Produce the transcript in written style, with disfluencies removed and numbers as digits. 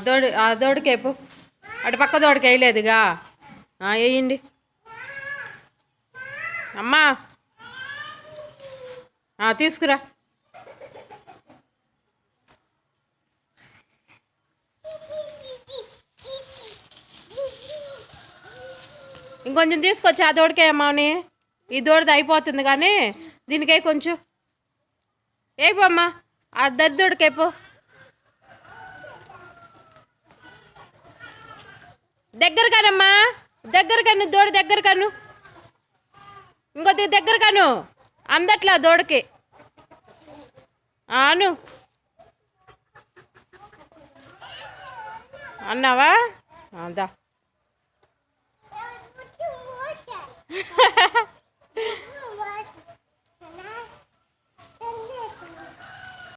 దోడి దోడికేపు అటు పక్క దోడికి వేయలేదుగా వేయండి అమ్మా తీసుకురా ఇంకొంచెం తీసుకొచ్చి ఆ దోడికే అమ్మని ఈ దోడిది అయిపోతుంది కానీ దీనికే కొంచెం ఏపోమ్మా ఆ దద్దోడికేపో దగ్గర కానమ్మా దగ్గర కను దోడి దగ్గర కను ఇంకొద్ది దగ్గర కను అందట్లా దోడికి అను అన్నావా దా